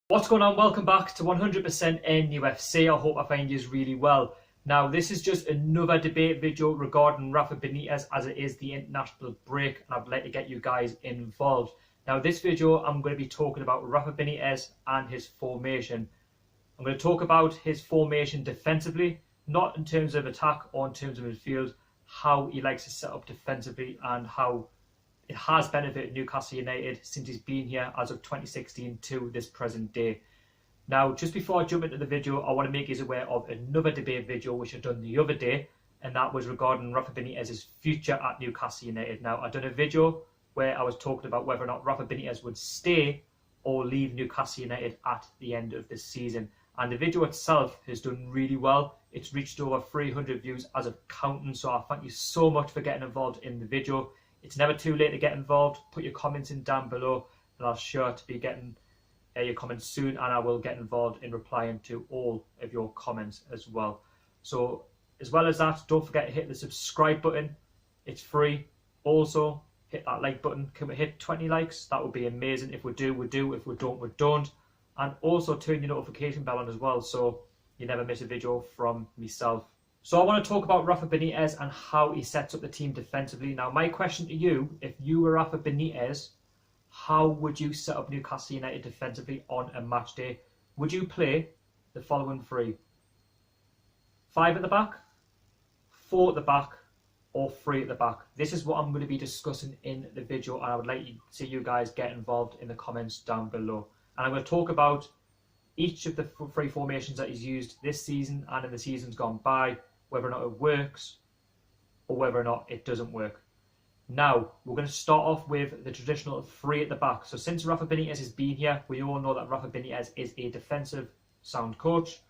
What's going on? Welcome back to 100% NUFC. I hope I find you really well. Now, this is just another debate video regarding Rafa Benitez as it is the international break, and I'd like to get you guys involved. Now, this video, I'm going to be talking about Rafa Benitez and his formation. I'm going to talk about his formation defensively, not in terms of attack or in terms of midfield, how he likes to set up defensively and how it has benefited Newcastle United since he's been here as of 2016 to this present day. Now, just before I jump into the video, I want to make you aware of another debate video which I done the other day, and that was regarding Rafa Benitez's future at Newcastle United. Now, I done a video where I was talking about whether or not Rafa Benitez would stay or leave Newcastle United at the end of this season. And the video itself has done really well. It's reached over 300 views as of counting, so I thank you so much for getting involved in the video. It's never too late to get involved. Put your comments in down below, and I'll sure to be getting your comments soon, and I will get involved in replying to all of your comments as well. So as well as that, don't forget to hit the subscribe button. It's free. Also hit that like button. Can we hit 20 likes? That would be amazing. If we do, we do. If we don't, we don't. And also turn your notification bell on as well, so you never miss a video from myself. So I want to talk about Rafa Benitez and how he sets up the team defensively. Now, my question to you, if you were Rafa Benitez, how would you set up Newcastle United defensively on a match day? Would you play the following three? 5 at the back, 4 at the back, or 3 at the back? This is what I'm going to be discussing in the video, and I would like to see you guys get involved in the comments down below. And I'm going to talk about each of the 3 formations that he's used this season and in the seasons gone by, whether or not it works or whether or not it doesn't work. Now, we're going to start off with the traditional 3 at the back. So since Rafa Benitez has been here, we all know that Rafa Benitez is a defensive sound coach.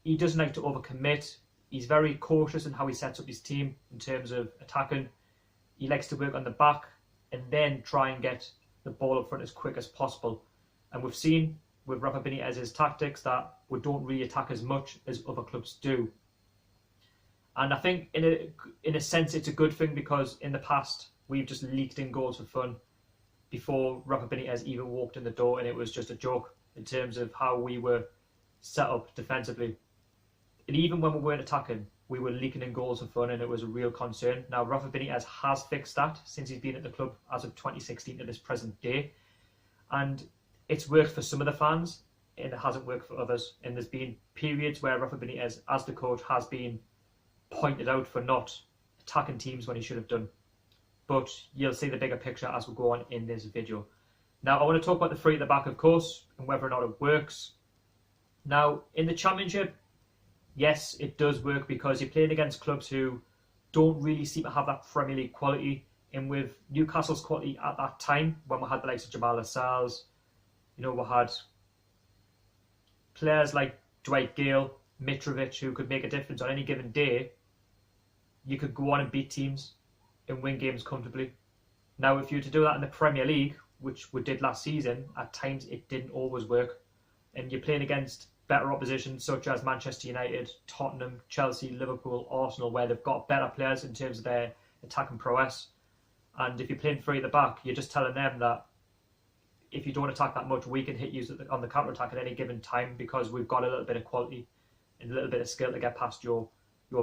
He doesn't like to overcommit. He's very cautious in how he sets up his team in terms of attacking. He likes to work on the back and then try and get the ball up front as quick as possible. And we've seen with Rafa Benitez's tactics that we don't really attack as much as other clubs do. And I think in a sense it's a good thing, because in the past we've just leaked in goals for fun before Rafa Benitez even walked in the door, and it was just a joke in terms of how we were set up defensively. And even when we weren't attacking, we were leaking in goals for fun, and it was a real concern. Now, Rafa Benitez has fixed that since he's been at the club as of 2016 to this present day. And it's worked for some of the fans, and it hasn't worked for others. And there's been periods where Rafa Benitez, as the coach, has been pointed out for not attacking teams when he should have done. But you'll see the bigger picture as we go on in this video. Now, I want to talk about the 3 at the back, of course, and whether or not it works. Now, in the Championship, yes, it does work, because you're playing against clubs who don't really seem to have that Premier League quality. And with Newcastle's quality at that time, when we had the likes of Jamal Lascelles, we had players like Dwight Gale, Mitrovic, who could make a difference on any given day. You could go on and beat teams and win games comfortably. Now, if you were to do that in the Premier League, which we did last season, at times it didn't always work. And you're playing against better opposition such as Manchester United, Tottenham, Chelsea, Liverpool, Arsenal, where they've got better players in terms of their attacking prowess. And if you're playing 3 at the back, you're just telling them that if you don't attack that much, we can hit you on the counter-attack at any given time, because we've got a little bit of quality and a little bit of skill to get past your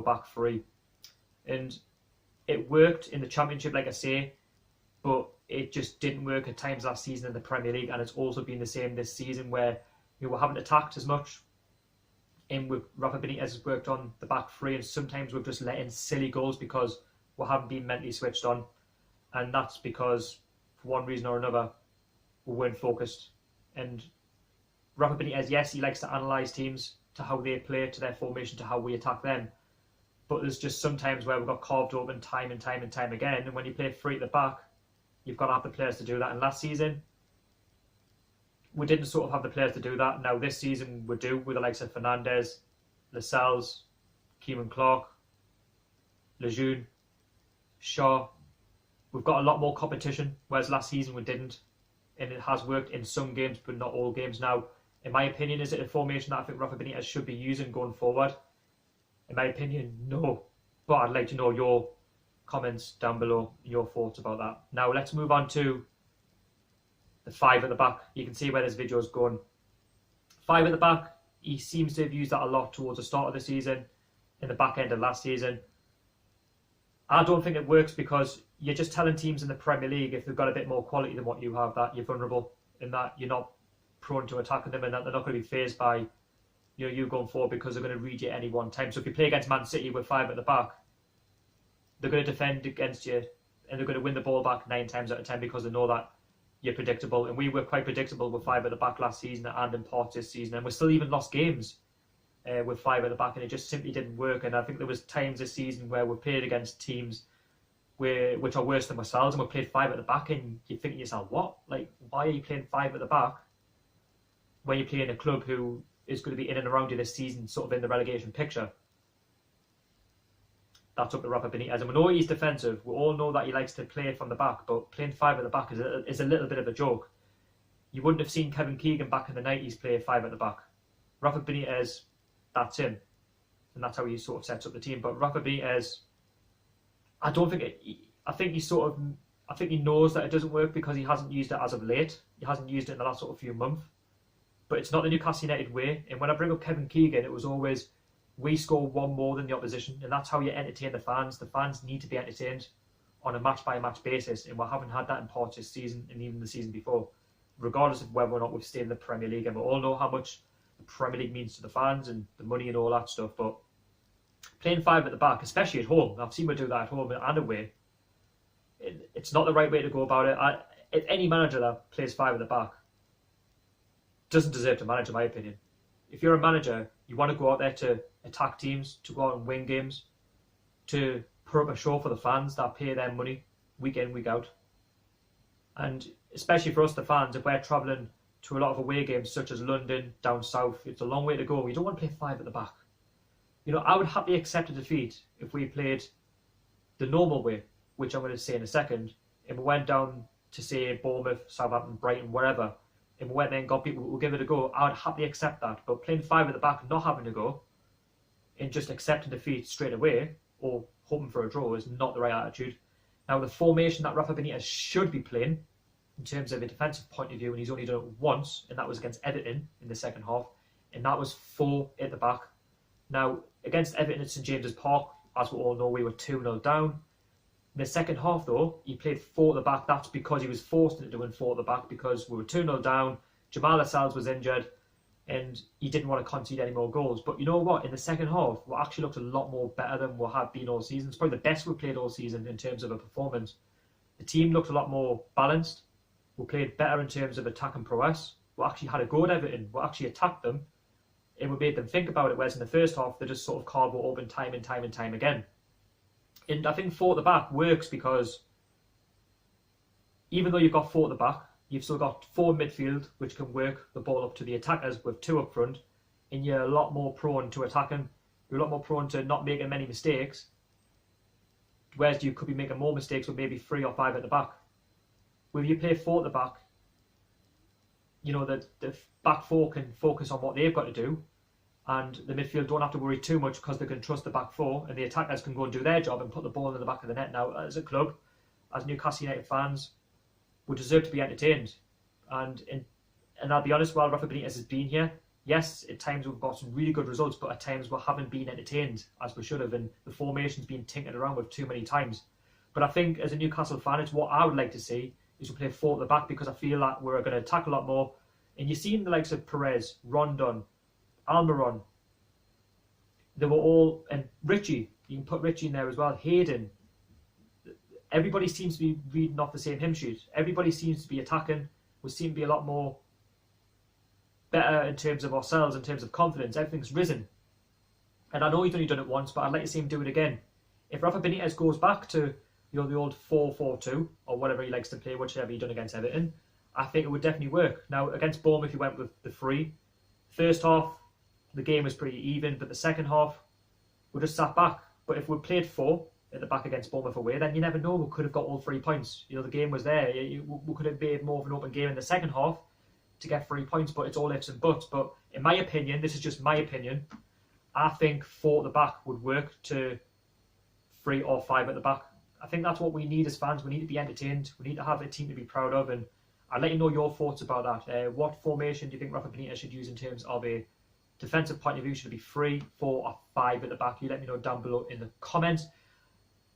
back 3. And it worked in the Championship, like I say, but it just didn't work at times last season in the Premier League, and it's also been the same this season, where we haven't attacked as much. And with Rafa Benitez has worked on the back 3, and sometimes we've just let in silly goals because we haven't been mentally switched on. And that's because, for one reason or another, we weren't focused. And Rafa Benitez, yes, he likes to analyse teams to how they play, to their formation, to how we attack them. But there's just some times where we got carved open time and time and time again. And when you play 3 at the back, you've got to have the players to do that. And last season, we didn't sort of have the players to do that. Now this season we do, with the likes of Fernandes, Lascelles, Keeman Clark, Lejeune, Shaw. We've got a lot more competition, whereas last season we didn't. And it has worked in some games, but not all games. Now, in my opinion, is it a formation that I think Rafa Benitez should be using going forward? In my opinion, no. But I'd like to know your comments down below, your thoughts about that. Now, let's move on to the 5 at the back. You can see where this video is going. 5 at the back, he seems to have used that a lot towards the start of the season, in the back end of last season. I don't think it works because you're just telling teams in the Premier League, if they've got a bit more quality than what you have, that you're vulnerable and that you're not prone to attacking them and that they're not going to be fazed by you going forward because they're going to read you any one time. So if you play against Man City with 5 at the back, they're going to defend against you and they're going to win the ball back 9 times out of 10 because they know that you're predictable. And we were quite predictable with 5 at the back last season and in parts this season, and we still even lost games with 5 at the back, and it just simply didn't work. And I think there was times this season where we played against teams which are worse than ourselves, and we played 5 at the back, and you think to yourself, what? Like, why are you playing 5 at the back when you're playing a club who is going to be in and around you this season, sort of in the relegation picture? That's up to Rafa Benitez, and we know he's defensive. We all know that he likes to play from the back, but playing 5 at the back is a little bit of a joke. You wouldn't have seen Kevin Keegan back in the 90s play 5 at the back. Rafa Benitez, that's him, and that's how he sort of sets up the team. But Rafa Benitez, I think he knows that it doesn't work because he hasn't used it as of late. He hasn't used it in the last sort of few months. But it's not the Newcastle United way. And when I bring up Kevin Keegan, it was always, we score 1 more than the opposition, and that's how you entertain the fans. The fans need to be entertained on a match-by-match basis, and we haven't had that in parts this season and even the season before, regardless of whether or not we've stayed in the Premier League. And we all know how much the Premier League means to the fans and the money and all that stuff, but playing 5 at the back, especially at home, I've seen we do that at home and away, it's not the right way to go about it. Any manager that plays 5 at the back doesn't deserve to manage, in my opinion. If you're a manager, you want to go out there to attack teams, to go out and win games, to put up a show for the fans that pay their money week in, week out. And especially for us, the fans, if we're travelling to a lot of away games such as London, down south, it's a long way to go. You don't want to play 5 at the back. I would happily accept a defeat if we played the normal way, which I'm going to say in a second, and we went down to, say, Bournemouth, Southampton, Brighton, wherever, and we went there and got people who will give it a go. I would happily accept that. But playing 5 at the back and not having to go and just accepting defeat straight away or hoping for a draw is not the right attitude. Now, the formation that Rafa Benitez should be playing in terms of a defensive point of view, and he's only done it once, and that was against Everton in the second half, and that was 4 at the back. Now, against Everton at St James's Park, as we all know, we were 2-0 down. In the second half, though, he played 4 at the back. That's because he was forced into doing 4 at the back because we were 2-0 down. Jamal Lascelles was injured, and he didn't want to concede any more goals. But you know what? In the second half, we actually looked a lot more better than we have been all season. It's probably the best we've played all season in terms of a performance. The team looked a lot more balanced. We played better in terms of attack and prowess. We actually had a go at Everton. We actually attacked them, and we made them think about it, whereas in the first half, they just sort of carved it open time and time and time again. And I think 4 at the back works because even though you've got 4 at the back, you've still got 4 midfield, which can work the ball up to the attackers with 2 up front, and you're a lot more prone to attacking. You're a lot more prone to not making many mistakes, whereas you could be making more mistakes with maybe 3 or 5 at the back. When you play 4 at the back, the back 4 can focus on what they've got to do, and the midfield don't have to worry too much because they can trust the back 4, and the attackers can go and do their job and put the ball in the back of the net. Now, as a club, as Newcastle United fans, we deserve to be entertained. And I'll be honest, while Rafa Benitez has been here, yes, at times we've got some really good results, but at times we haven't been entertained as we should have, and the formation's been tinkered around with too many times. But I think as a Newcastle fan, it's what I would like to see is we play 4 at the back, because I feel like we're going to attack a lot more. And you've seen the likes of Perez, Rondon, Almiron, they were all, and Richie, you can put Richie in there as well, Hayden. Everybody seems to be reading off the same hymn sheet. Everybody seems to be attacking. We seem to be a lot more better in terms of ourselves, in terms of confidence. Everything's risen. And I know he's only done it once, but I'd like to see him do it again. If Rafa Benitez goes back to the old 4-4-2, or whatever he likes to play, whichever he done against Everton, I think it would definitely work. Now, against Bournemouth, he went with the 3. First half, the game was pretty even, but the second half, we just sat back. But if we played 4 at the back against Bournemouth away, then you never know, we could have got all 3 points. The game was there. We could have made more of an open game in the second half to get 3 points, but it's all ifs and buts. But in my opinion, this is just my opinion, I think 4 at the back would work to 3 or 5 at the back. I think that's what we need as fans. We need to be entertained. We need to have a team to be proud of, and I'd like to know your thoughts about that. What formation do you think Rafa Benitez should use in terms of a defensive point of view? Should it be 3, 4 or 5 at the back? You let me know down below in the comments.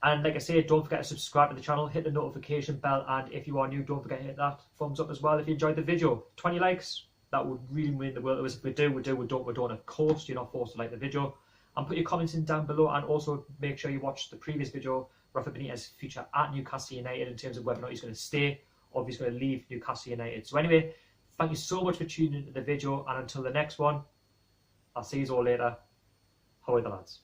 And like I say, don't forget to subscribe to the channel, hit the notification bell, and if you are new, don't forget to hit that thumbs up as well if you enjoyed the video. 20 likes, that would really mean the world to us. If we do, we don't, of course. You're not forced to like the video. And put your comments in down below, and also make sure you watch the previous video, Rafa Benitez future at Newcastle United, in terms of whether or not he's going to stay or if he's going to leave Newcastle United. So anyway, thank you so much for tuning into the video, and until the next one, I'll see you all later. How are the lads?